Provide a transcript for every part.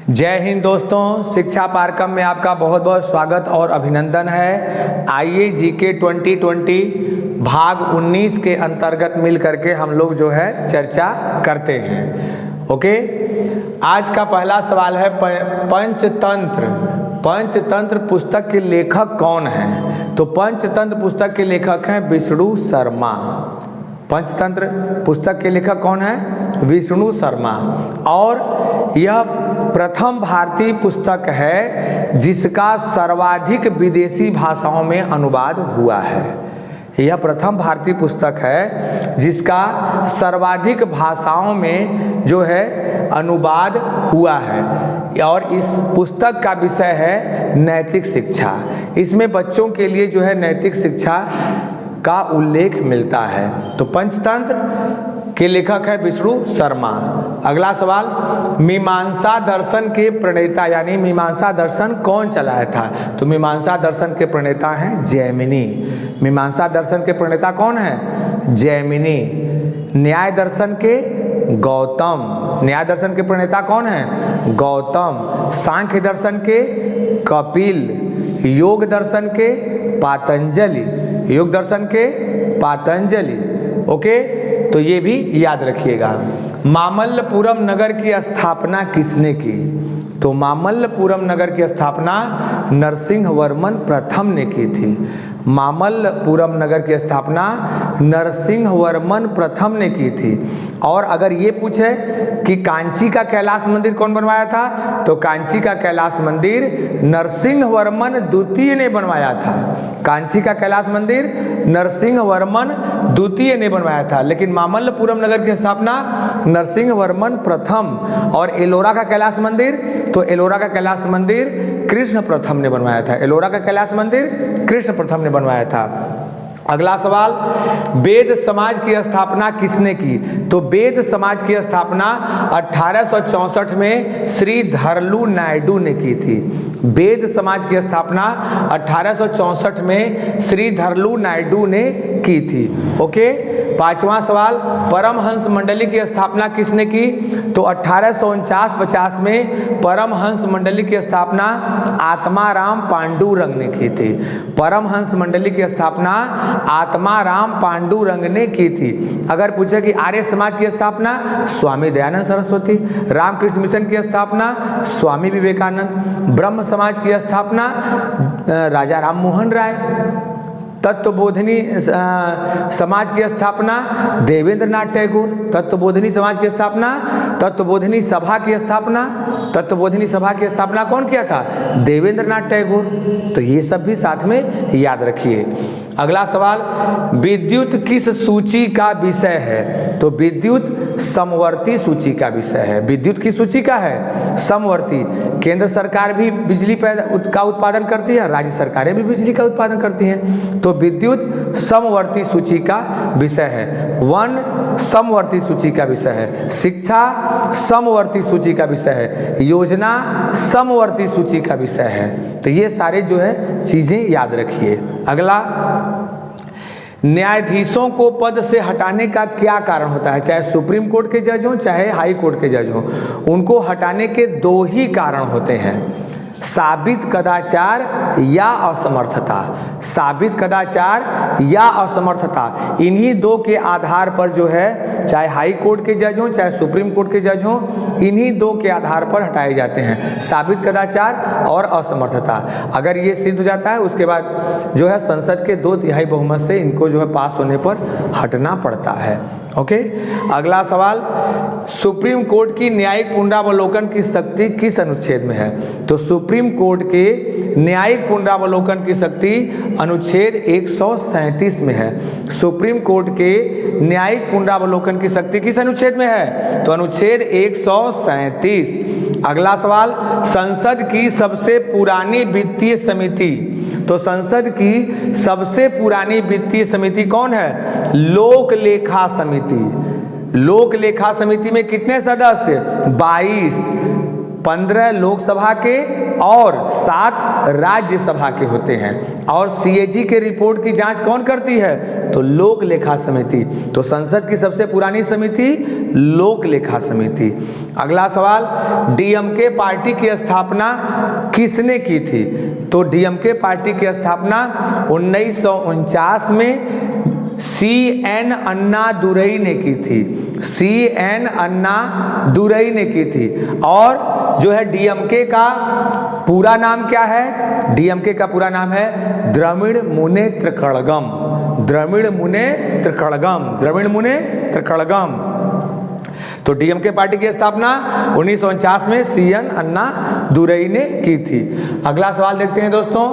जय हिंद दोस्तों, शिक्षा पारकम में आपका बहुत बहुत स्वागत और अभिनंदन है। आइए जीके 2020 भाग 19 के अंतर्गत मिल करके हम लोग जो है चर्चा करते हैं। ओके, आज का पहला सवाल है पंचतंत्र पुस्तक के लेखक कौन हैं? तो पंचतंत्र पुस्तक के लेखक हैं विष्णु शर्मा। पंचतंत्र पुस्तक के लेखक कौन है? विष्णु शर्मा। और यह प्रथम भारतीय पुस्तक है जिसका सर्वाधिक विदेशी भाषाओं में अनुवाद हुआ है। यह प्रथम भारतीय पुस्तक है जिसका सर्वाधिक भाषाओं में जो है अनुवाद हुआ है। और इस पुस्तक का विषय है नैतिक शिक्षा। इसमें बच्चों के लिए जो है नैतिक शिक्षा का उल्लेख मिलता है। तो पंचतंत्र के लेखक है विष्णु शर्मा। अगला सवाल, मीमांसा दर्शन के प्रणेता यानी मीमांसा दर्शन कौन चलाया था? तो मीमांसा दर्शन के प्रणेता हैं जैमिनी। मीमांसा दर्शन के प्रणेता कौन है? जैमिनी। न्याय दर्शन के गौतम। न्याय दर्शन के प्रणेता कौन है? गौतम। सांख्य दर्शन के कपिल। योग दर्शन के पातंजलि। योग दर्शन के पातंजलि। ओके, तो ये भी याद रखिएगा। मामल्लपुरम नगर की स्थापना किसने की? तो मामल्लपुरम नगर की स्थापना नरसिंहवर्मन प्रथम ने की थी। मामल्लपुरम नगर की स्थापना नरसिंहवर्मन प्रथम ने की थी। और अगर ये पूछे कि कांची का कैलाश मंदिर कौन बनवाया था? तो कांची का कैलाश मंदिर नरसिंहवर्मन द्वितीय ने बनवाया था। कांची का कैलाश मंदिर नरसिंहवर्मन द्वितीय ने बनवाया था, लेकिन मामल्लपुरम नगर की स्थापना नरसिंहवर्मन प्रथम। और एलोरा का कैलाश मंदिर, तो एलोरा का कैलाश मंदिर कृष्ण प्रथम ने बनवाया था। एलोरा का कैलाश मंदिर कृष्ण प्रथम ने बनवाया था। अगला सवाल, वेद समाज की स्थापना किसने की? तो वेद समाज की स्थापना 1864 में श्री धरलू नायडू ने की थी। वेद समाज की स्थापना 1864 में श्री धरलू नायडू ने की थी। ओके, पांचवा सवाल, परमहंस मंडली की स्थापना किसने की? तो 1849-50 में परमहंस मंडली की स्थापना आत्माराम पांडुरंग ने की थी। परमहंस मंडली की स्थापना आत्माराम पांडुरंग ने की थी। अगर पूछे कि आर्य समाज की स्थापना स्वामी दयानंद सरस्वती। रामकृष्ण मिशन की स्थापना स्वामी विवेकानंद। ब्रह्म समाज की स्थापना राजा राम मोहन राय। तत्वबोधिनी समाज की स्थापना देवेंद्र नाथ टैगोर। तत्वबोधिनी समाज की स्थापना, तत्वबोधिनी सभा की स्थापना, तत्वबोधिनी सभा की स्थापना कौन किया था? देवेंद्र नाथ टैगोर। तो ये सब भी साथ में याद रखिए। अगला सवाल, विद्युत किस सूची का विषय है? तो विद्युत समवर्ती सूची का विषय है। विद्युत किस सूची का है? समवर्ती। केंद्र सरकार भी बिजली का उत्पादन करती है, राज्य सरकारें भी बिजली का उत्पादन करती हैं। तो विद्युत समवर्ती सूची का विषय है। वन समवर्ती सूची का विषय है। शिक्षा समवर्ती सूची का विषय है। योजना समवर्ती सूची का विषय है। तो ये सारे जो है चीजें याद रखिए। अगला, न्यायाधीशों को पद से हटाने का क्या कारण होता है? चाहे सुप्रीम कोर्ट के जज हों चाहे हाई कोर्ट के जज हों, उनको हटाने के दो ही कारण होते हैं, साबित कदाचार या असमर्थता। साबित कदाचार या असमर्थता, इन्हीं दो के आधार पर जो है चाहे हाई कोर्ट के जज हों चाहे सुप्रीम कोर्ट के जज हों, इन्हीं दो के आधार पर हटाए जाते हैं, साबित कदाचार और असमर्थता। अगर ये सिद्ध हो जाता है उसके बाद जो है संसद के 2/3 बहुमत से इनको जो है पास होने पर हटना पड़ता है। ओके, अगला सवाल, सुप्रीम कोर्ट की न्यायिक पुनरावलोकन की शक्ति किस अनुच्छेद में है? तो सुप्रीम कोर्ट के न्यायिक पुनरावलोकन की शक्ति अनुच्छेद 137 में है। सुप्रीम कोर्ट के न्यायिक पुनरावलोकन की शक्ति किस अनुच्छेद में है? तो अनुच्छेद 137। अगला सवाल, संसद की सबसे पुरानी वित्तीय समिति। तो संसद की सबसे पुरानी वित्तीय समिति कौन है? लोक लेखा समिति। लोक लेखा समिति में कितने सदस्य? 22। 15 लोकसभा के और 7 राज्यसभा के होते हैं। और CAG के रिपोर्ट की जांच कौन करती है? तो लोक लेखा समिति। तो संसद की सबसे पुरानी समिति लोक लेखा समिति। अगला सवाल, DMK पार्टी की स्थापना किसने की थी? तो DMK पार्टी की स्थापना 1949 में CN अन्नादुरई ने की थी। CN अन्नादुरई ने की थी। और जो है DMK का पूरा नाम क्या है? DMK का पूरा नाम है द्रविड़ मुनेत्र कड़गम। द्रविड़ मुनेत्र कड़गम, द्रविड़ मुनेत्र कड़गम। तो DMK पार्टी की स्थापना 1949 में CN अन्नादुरई ने की थी। अगला सवाल देखते हैं दोस्तों,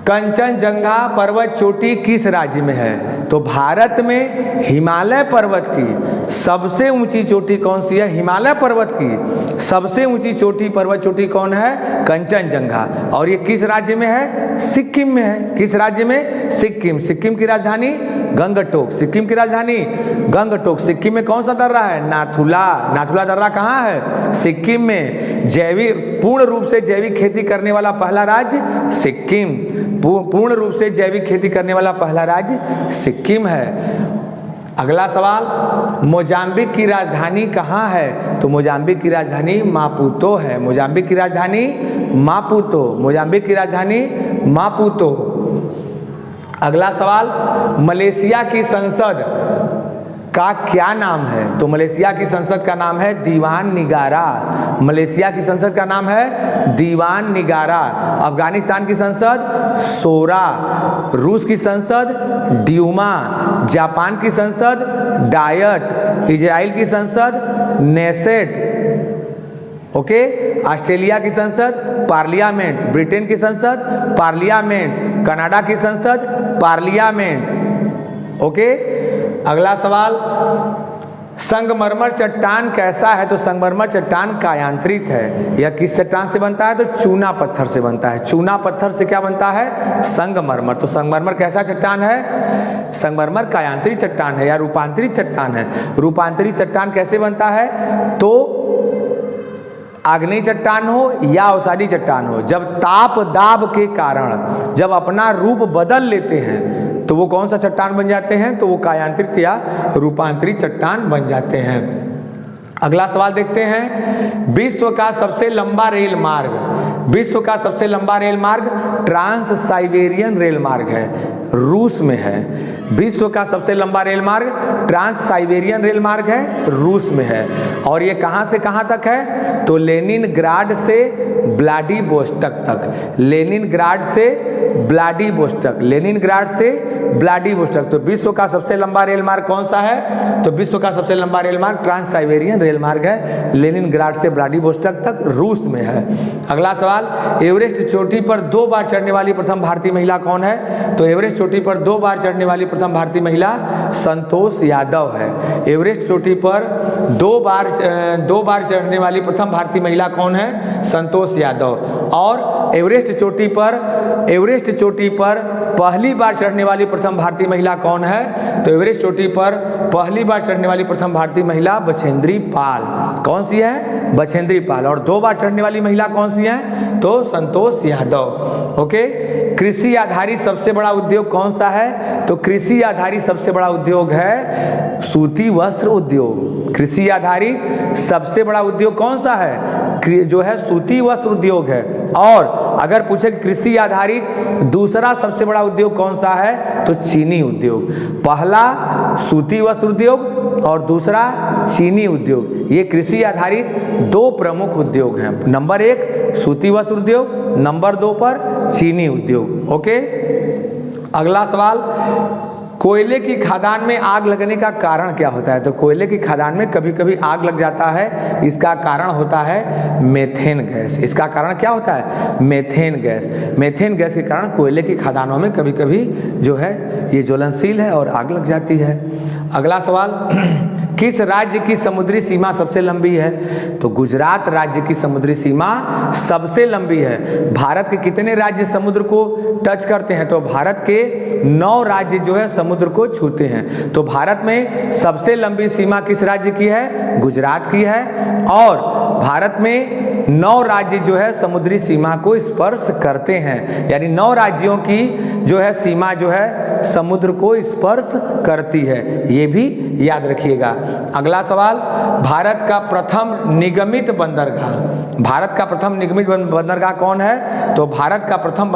कंचनजंगा पर्वत चोटी किस राज्य में है? तो भारत में हिमालय पर्वत की सबसे ऊंची चोटी कौन सी है? हिमालय पर्वत की सबसे ऊंची चोटी, पर्वत चोटी कौन है? कंचनजंगा। और ये किस राज्य में है? सिक्किम में है। किस राज्य में? सिक्किम। सिक्किम की राजधानी गंगटोक। सिक्किम की राजधानी गंगटोक। सिक्किम में कौन सा दर्रा है? नाथुला। नाथुला दर्रा कहाँ है? सिक्किम में। जैविक पूर्ण रूप से जैविक खेती करने वाला पहला राज्य सिक्किम। पूर्ण रूप से जैविक खेती करने वाला पहला राज्य सिक्किम है। अगला सवाल, मोजाम्बिक की राजधानी कहाँ है? तो मोजाम्बिक की राजधानी मापुतो है। मोजाम्बिक की राजधानी मापुतो। मोजाम्बिक की राजधानी मापुतो। अगला सवाल, मलेशिया की संसद का क्या नाम है? तो मलेशिया की संसद का नाम है दीवान निगारा। मलेशिया की संसद का नाम है दीवान निगारा। अफगानिस्तान की संसद सोरा। रूस की संसद ड्यूमा। जापान की संसद डायट। इजराइल की संसद नेसेट। ओके। ऑस्ट्रेलिया की संसद पार्लियामेंट। ब्रिटेन की संसद पार्लियामेंट। कनाडा की संसद पार्लियामेंट। ओके। अगला सवाल, संगमरमर चट्टान कैसा है? तो संगमरमर चट्टान कायांतरित है। यह किस चट्टान से बनता है? तो चूना पत्थर से बनता है। चूना पत्थर से क्या बनता है? संगमरमर। तो संगमरमर कैसा चट्टान है? संगमरमर कायांतरित चट्टान है या रूपांतरित चट्टान है। रूपांतरित चट्टान कैसे बनता है? तो आग्नेय चट्टान हो या अवसादी चट्टान हो, जब ताप दाब के कारण जब अपना रूप बदल लेते हैं तो वो कौन सा चट्टान बन जाते हैं? तो वो कायांतरित या रूपांतरित चट्टान बन जाते हैं। अगला सवाल देखते हैं, विश्व का सबसे लंबा रेल मार्ग। विश्व का सबसे लंबा रेल मार्ग ट्रांस साइबेरियन रेल मार्ग है, रूस में है। विश्व का सबसे लंबा रेल मार्ग ट्रांस साइबेरियन रेल मार्ग है, रूस में है। और ये कहाँ से कहाँ तक है? तो लेनिनग्राड से व्लादिवोस्टोक तक। लेनिनग्राड से व्लादिवोस्टोक। लेनिनग्राड से व्लादिवोस्टोक। तो विश्व का सबसे लंबा रेल मार्ग कौन सा है? तो विश्व का सबसे लंबा रेल मार्ग ट्रांस साइबेरियन रेल मार्ग है, लेनिनग्राड से व्लादिवोस्टोक तक, रूस में है। अगला सवाल, एवरेस्ट चोटी पर 2 बार चढ़ने वाली प्रथम भारतीय महिला कौन है? तो एवरेस्ट चोटी पर 2 बार चढ़ने वाली प्रथम भारतीय महिला संतोष यादव है। एवरेस्ट चोटी पर 2 बार चढ़ने वाली प्रथम भारतीय महिला कौन है? संतोष यादव। और एवरेस्ट चोटी पर पहली बार चढ़ने वाली प्रथम भारतीय महिला कौन है? तो एवरेस्ट चोटी पर पहली बार चढ़ने वाली प्रथम भारतीय महिला बछेंद्री पाल। कौन सी है? बछेंद्री पाल। और 2 बार चढ़ने वाली महिला कौन सी है? तो संतोष यादव। ओके। कृषि आधारित सबसे बड़ा उद्योग कौन सा है? तो कृषि आधारित सबसे बड़ा उद्योग है सूती वस्त्र उद्योग। कृषि आधारित सबसे बड़ा उद्योग कौन सा है? जो है सूती वस्त्र उद्योग है। और अगर पूछे कृषि आधारित दूसरा सबसे बड़ा उद्योग कौन सा है? तो चीनी उद्योग। पहला सूती वस्त्र उद्योग और दूसरा चीनी उद्योग। ये कृषि आधारित 2 प्रमुख उद्योग हैं। नंबर 1 सूती वस्त्र उद्योग, नंबर 2 पर चीनी उद्योग। ओके। अगला सवाल, कोयले की खदान में आग लगने का कारण क्या होता है? तो कोयले की खदान में कभी कभी आग लग जाता है, इसका कारण होता है मेथेन गैस। इसका कारण क्या होता है? Methane gas. मेथेन गैस के कारण कोयले की खदानों में कभी कभी जो है ये ज्वलनशील है और आग लग जाती है। अगला सवाल, किस राज्य की समुद्री सीमा सबसे लंबी है? तो गुजरात राज्य की समुद्री सीमा सबसे लंबी है। भारत के कितने राज्य समुद्र को टच करते हैं? तो भारत के 9 राज्य जो है समुद्र को छूते हैं। तो भारत में सबसे लंबी सीमा किस राज्य की है? गुजरात की है। और भारत में 9 राज्य जो है समुद्री सीमा को स्पर्श करते हैं, यानी 9 राज्यों की जो है सीमा जो है समुद्र को स्पर्श करती है, ये भी याद रखिएगा। अगला सवाल, भारत का प्रथम निगमित बंदरगाह, भारत का प्रथम निगमित बंदरगाह कौन है? तो भारत का प्रथम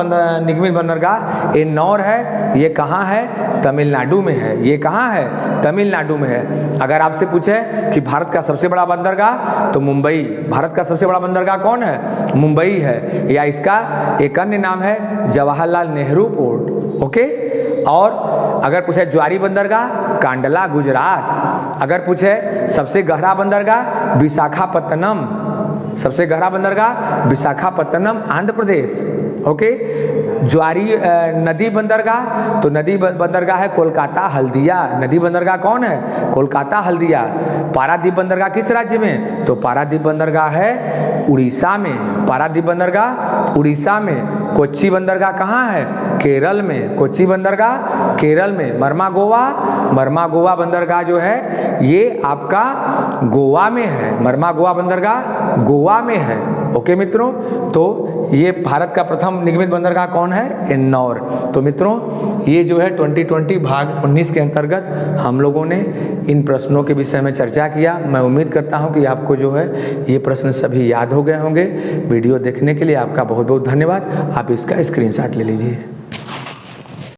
निगमित बंदरगाह एन्नौर है। ये कहाँ है? तमिलनाडु में है। ये कहाँ है? तमिलनाडु में है। अगर आपसे पूछे कि भारत का सबसे बड़ा बंदरगाह, तो मुंबई। भारत का सबसे बड़ा बंदरगाह कौन है? मुंबई है, या इसका एक अन्य नाम है जवाहरलाल नेहरू पोर्ट। ओके। और अगर पूछे ज्वारी बंदरगाह, कांडला गुजरात। अगर पूछे सबसे गहरा बंदरगाह, विशाखापत्तनम। सबसे गहरा बंदरगाह विशाखापत्तनम, आंध्र प्रदेश। ओके। ज्वारी नदी बंदरगाह, तो नदी बंदरगाह है कोलकाता हल्दिया। नदी बंदरगाह कौन है? कोलकाता हल्दिया। पारादीप बंदरगाह किस राज्य में? तो पारादीप बंदरगाह है उड़ीसा में। पारादीप बंदरगाह उड़ीसा में। कोच्चि बंदरगाह कहाँ है? केरल में। कोच्चि बंदरगाह केरल में। मरमा गोवा बंदरगाह जो है ये आपका गोवा में है। मरमा गोवा बंदरगाह गोवा में है। ओके मित्रों, तो ये भारत का प्रथम निगमित बंदरगाह कौन है? एन्नौर। तो मित्रों, ये जो है 2020 भाग 19 के अंतर्गत हम लोगों ने इन प्रश्नों के विषय में चर्चा किया। मैं उम्मीद करता हूं कि आपको जो है ये प्रश्न सभी याद हो गए होंगे। वीडियो देखने के लिए आपका बहुत बहुत धन्यवाद। आप इसका स्क्रीनशॉट ले लीजिए।